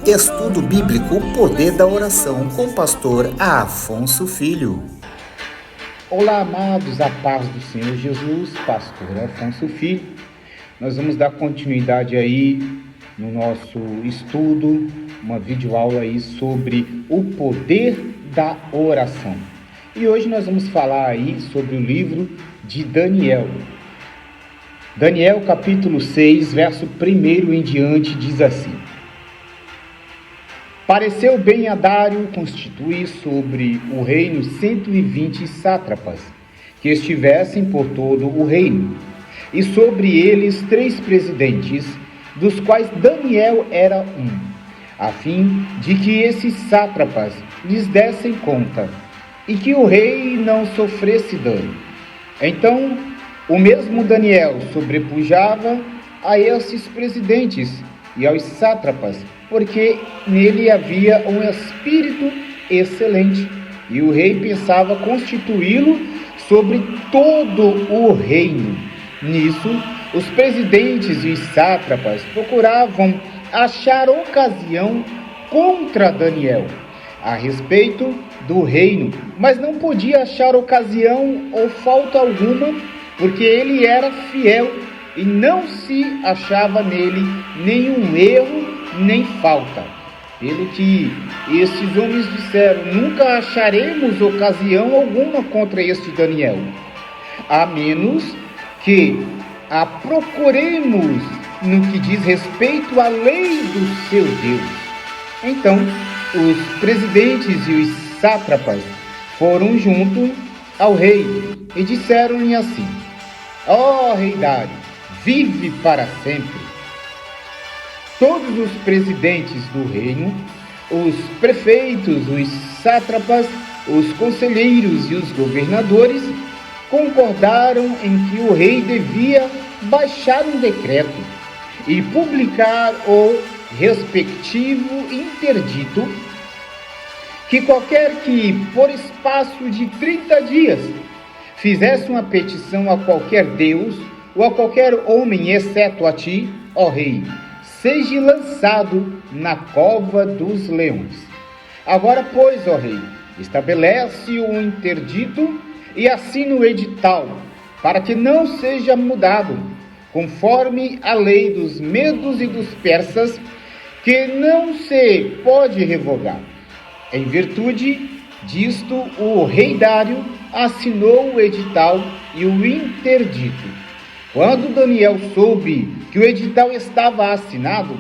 Estudo Bíblico O Poder da Oração com o pastor Afonso Filho. Olá, amados, a paz do Senhor Jesus, pastor Afonso Filho. Nós vamos dar continuidade aí no nosso estudo, uma videoaula aí sobre o poder da oração. E hoje nós vamos falar aí sobre o livro de Daniel. Daniel capítulo 6, verso 1 em diante diz assim: Pareceu bem a Dário constituir sobre o reino 120 sátrapas, que estivessem por todo o reino, e sobre eles 3 presidentes, dos quais Daniel era um, a fim de que esses sátrapas lhes dessem conta, e que o rei não sofresse dano. Então, o mesmo Daniel sobrepujava a esses presidentes e aos sátrapas, porque nele havia um espírito excelente, e o rei pensava constituí-lo sobre todo o reino. Nisso, os presidentes e os sátrapas procuravam achar ocasião contra Daniel a respeito do reino, mas não podia achar ocasião ou falta alguma, porque ele era fiel e não se achava nele nenhum erro nem falta. Pelo que estes homens disseram: nunca acharemos ocasião alguma contra este Daniel, a menos que a procuremos no que diz respeito à lei do seu Deus. Então, os presidentes e os sátrapas foram junto ao rei e disseram-lhe assim: ó rei Dário, vive para sempre. Todos os presidentes do reino, os prefeitos, os sátrapas, os conselheiros e os governadores concordaram em que o rei devia baixar um decreto e publicar o respectivo interdito, que qualquer que, por espaço de 30 dias, fizesse uma petição a qualquer Deus ou a qualquer homem, exceto a ti, ó rei, seja lançado na cova dos leões. Agora, pois, ó rei, estabelece o interdito e assina o edital, para que não seja mudado, conforme a lei dos medos e dos persas, que não se pode revogar. Em virtude disto, o rei Dário assinou o edital e o interdito. Quando Daniel soube que o edital estava assinado,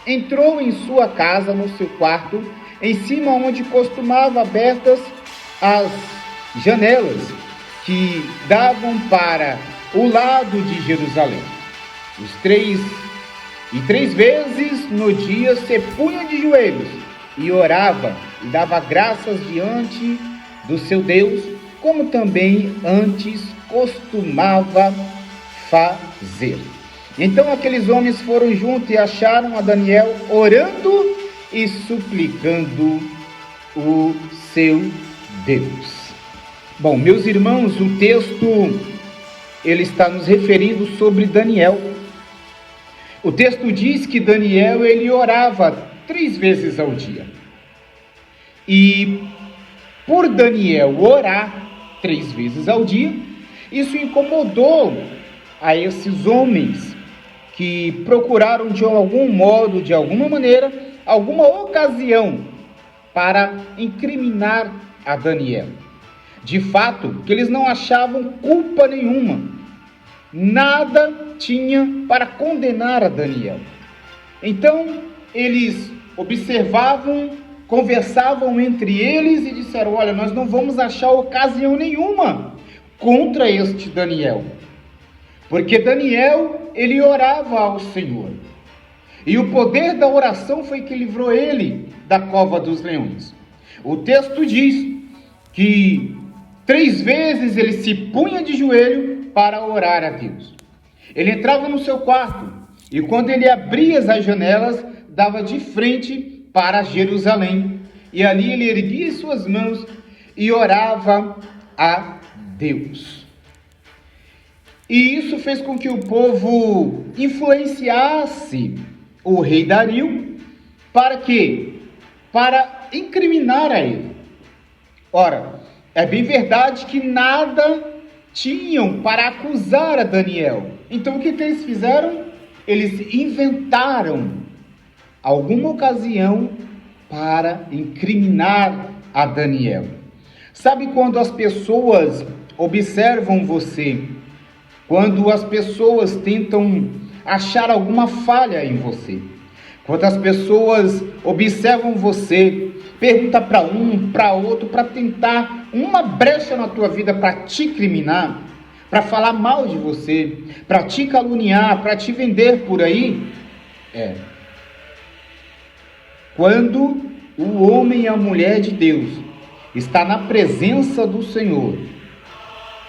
entrou em sua casa, no seu quarto, em cima onde costumava abertas as janelas que davam para o lado de Jerusalém. Três vezes no dia se punha de joelhos e orava e dava graças diante do seu Deus, como também antes costumava fazer. Então aqueles homens foram juntos e acharam a Daniel orando e suplicando o seu Deus. Bom, meus irmãos, o texto ele está nos referindo sobre Daniel. O texto diz que Daniel ele orava 3 vezes ao dia. E por Daniel orar 3 vezes ao dia, isso incomodou a esses homens que procuraram de algum modo, de alguma maneira, alguma ocasião para incriminar a Daniel. De fato, que eles não achavam culpa nenhuma, nada tinha para condenar a Daniel. Então, eles observavam, conversavam entre eles e disseram: olha, nós não vamos achar ocasião nenhuma contra este Daniel, porque Daniel, ele orava ao Senhor, e o poder da oração foi que livrou ele da cova dos leões. O texto diz que 3 vezes ele se punha de joelho para orar a Deus. Ele entrava no seu quarto, e quando ele abria as janelas, dava de frente para Jerusalém, e ali ele erguia suas mãos e orava a Deus. E isso fez com que o povo influenciasse o rei Dario Para quê? Para incriminar a ele. Ora, é bem verdade que nada tinham para acusar a Daniel. Então o que eles fizeram? Eles inventaram alguma ocasião para incriminar a Daniel. Sabe quando as pessoas observam você, quando as pessoas tentam achar alguma falha em você, quando as pessoas observam você, perguntam para um, para outro, para tentar uma brecha na tua vida para te incriminar, para falar mal de você, para te caluniar, para te vender por aí, quando o homem e a mulher de Deus está na presença do Senhor,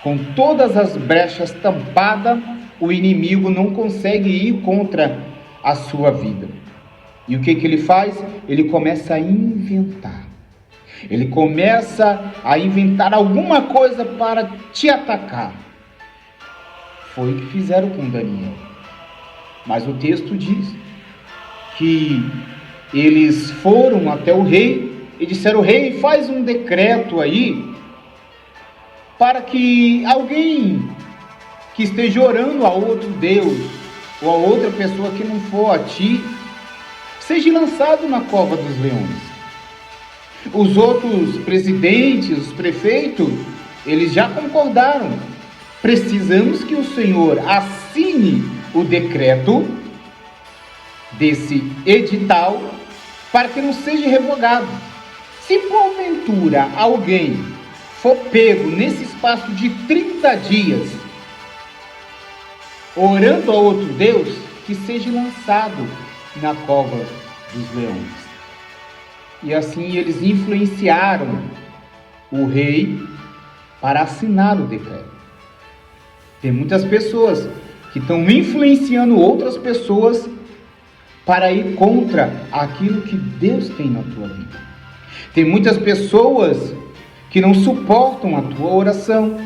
com todas as brechas tampadas, o inimigo não consegue ir contra a sua vida. E o que ele faz? Ele começa a inventar. Ele começa a inventar alguma coisa para te atacar. Foi o que fizeram com Daniel. Mas o texto diz que eles foram até o rei e disseram: rei, faz um decreto aí para que alguém que esteja orando a outro Deus ou a outra pessoa que não for a ti seja lançado na cova dos leões. Os outros presidentes, os prefeitos, eles já concordaram. Precisamos que o Senhor assine o decreto desse edital para que não seja revogado. Se porventura alguém for pego nesse espaço de 30 dias orando a outro Deus, que seja lançado na cova dos leões. E assim eles influenciaram o rei para assinar o decreto. Tem muitas pessoas que estão influenciando outras pessoas para ir contra aquilo que Deus tem na tua vida. Tem muitas pessoas que não suportam a tua oração.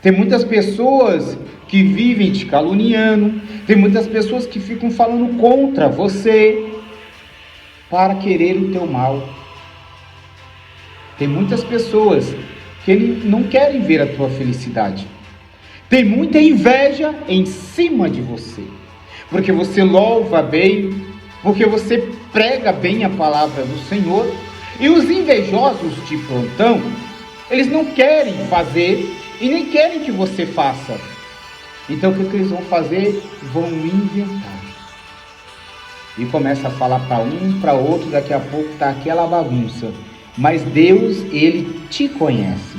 Tem muitas pessoas que vivem te caluniando. Tem muitas pessoas que ficam falando contra você para querer o teu mal. Tem muitas pessoas que não querem ver a tua felicidade. Tem muita inveja em cima de você, porque você louva bem, porque você prega bem a palavra do Senhor. E os invejosos de plantão, eles não querem fazer e nem querem que você faça. Então o que eles vão fazer? Vão inventar. E começa a falar para um, para outro, daqui a pouco está aquela bagunça. Mas Deus, Ele te conhece.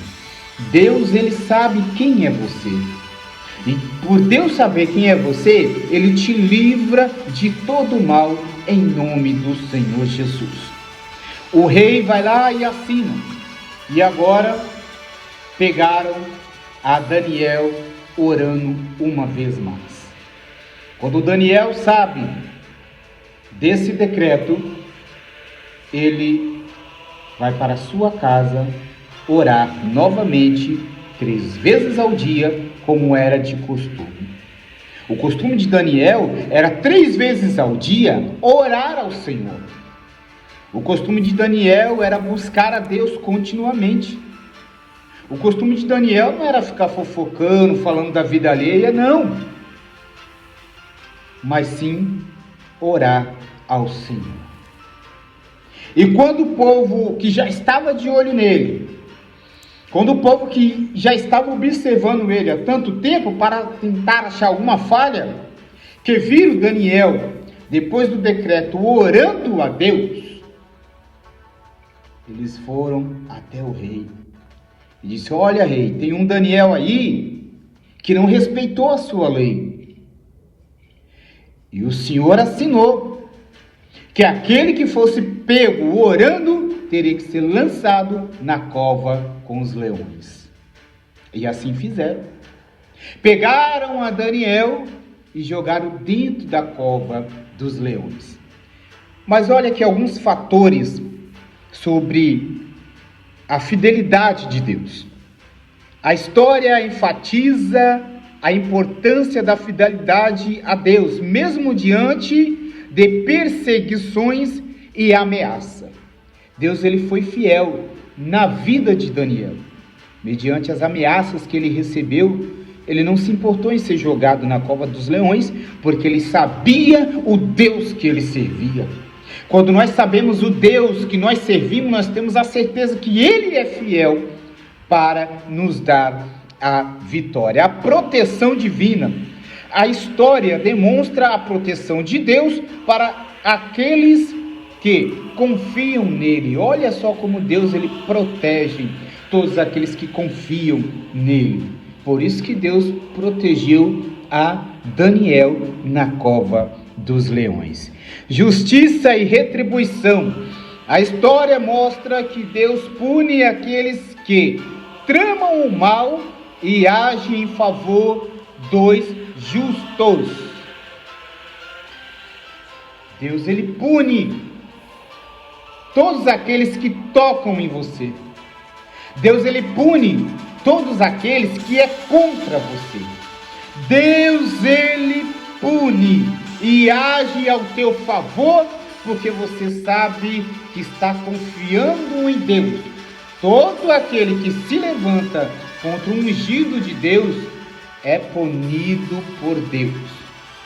Deus, Ele sabe quem é você. E por Deus saber quem é você, Ele te livra de todo mal em nome do Senhor Jesus. O rei vai lá e assina. E agora pegaram a Daniel orando uma vez mais. Quando Daniel sabe desse decreto, ele vai para a sua casa orar novamente 3 vezes ao dia, como era de costume. O costume de Daniel era 3 vezes ao dia orar ao Senhor. O costume de Daniel era buscar a Deus continuamente. O costume de Daniel não era ficar fofocando, falando da vida alheia, não. Mas sim orar ao Senhor. E quando o povo que já estava de olho nele, quando o povo que já estava observando ele há tanto tempo para tentar achar alguma falha, que viram Daniel, depois do decreto, orando a Deus, eles foram até o rei e disse: olha, rei, tem um Daniel aí que não respeitou a sua lei. E o Senhor assinou que aquele que fosse pego orando teria que ser lançado na cova com os leões. E assim fizeram. Pegaram a Daniel e jogaram dentro da cova dos leões. Mas olha aqui alguns fatores sobre a fidelidade de Deus. A história enfatiza a importância da fidelidade a Deus, mesmo diante de perseguições e ameaça. Deus ele foi fiel na vida de Daniel. Mediante as ameaças que ele recebeu, ele não se importou em ser jogado na cova dos leões, porque ele sabia o Deus que ele servia. Quando nós sabemos o Deus que nós servimos, nós temos a certeza que ele é fiel para nos dar a vitória, a proteção divina. A história demonstra a proteção de Deus para aqueles que confiam nele. Olha só como Deus ele protege todos aqueles que confiam nele. Por isso que Deus protegeu a Daniel na cova dos leões. Justiça e retribuição. A história mostra que Deus pune aqueles que tramam o mal e agem em favor dos justos. Deus ele pune todos aqueles que tocam em você. Deus ele pune todos aqueles que é contra você. Deus ele pune e age ao teu favor, porque você sabe que está confiando em Deus. Todo aquele que se levanta contra o ungido de Deus é punido por Deus.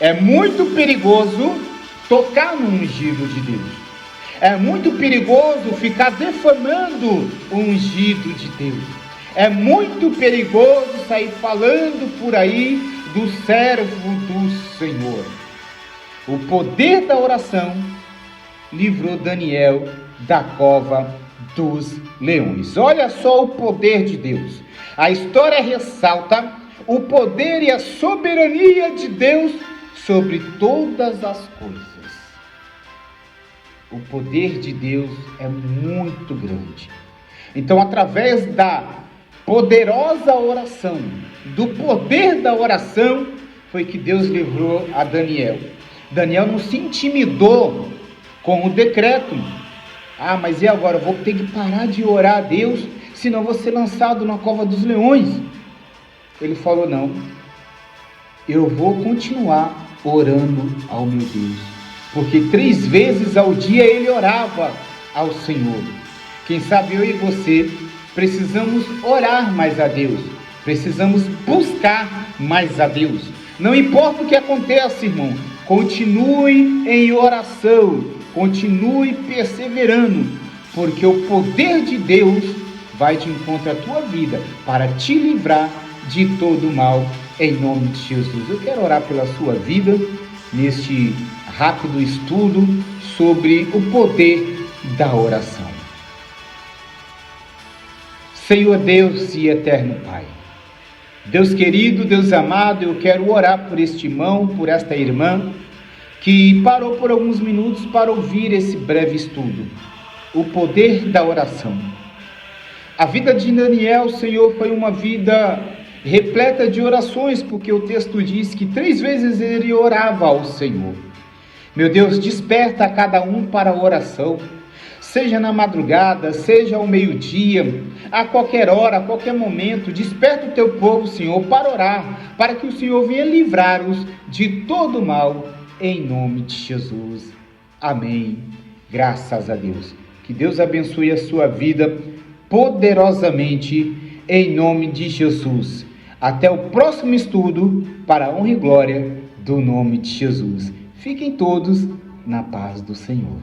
É muito perigoso tocar no ungido de Deus. É muito perigoso ficar defamando o ungido de Deus. É muito perigoso sair falando por aí do servo do Senhor. O poder da oração livrou Daniel da cova dos leões. Olha só o poder de Deus. A história ressalta o poder e a soberania de Deus sobre todas as coisas. O poder de Deus é muito grande. Então, através da poderosa oração, do poder da oração, foi que Deus livrou a Daniel. Daniel não se intimidou com o decreto. Ah, mas e agora? Eu vou ter que parar de orar a Deus, senão vou ser lançado na cova dos leões. Ele falou, não, eu vou continuar orando ao meu Deus. Porque 3 vezes ao dia ele orava ao Senhor. Quem sabe eu e você precisamos orar mais a Deus. Precisamos buscar mais a Deus. Não importa o que aconteça, irmão. Continue em oração. Continue perseverando. Porque o poder de Deus vai de encontro à tua vida para te livrar de todo mal, em nome de Jesus. Eu quero orar pela sua vida neste rápido estudo sobre o poder da oração. Senhor Deus e eterno Pai, Deus querido, Deus amado, eu quero orar por este irmão, por esta irmã, que parou por alguns minutos para ouvir esse breve estudo. O poder da oração. A vida de Daniel, Senhor, foi uma vida repleta de orações, porque o texto diz que 3 vezes ele orava ao Senhor. Meu Deus, desperta a cada um para a oração, seja na madrugada, seja ao meio-dia, a qualquer hora, a qualquer momento. Desperta o teu povo, Senhor, para orar, para que o Senhor venha livrar-os de todo mal, em nome de Jesus. Amém. Graças a Deus. Que Deus abençoe a sua vida poderosamente, em nome de Jesus. Até o próximo estudo, para a honra e glória do nome de Jesus. Fiquem todos na paz do Senhor.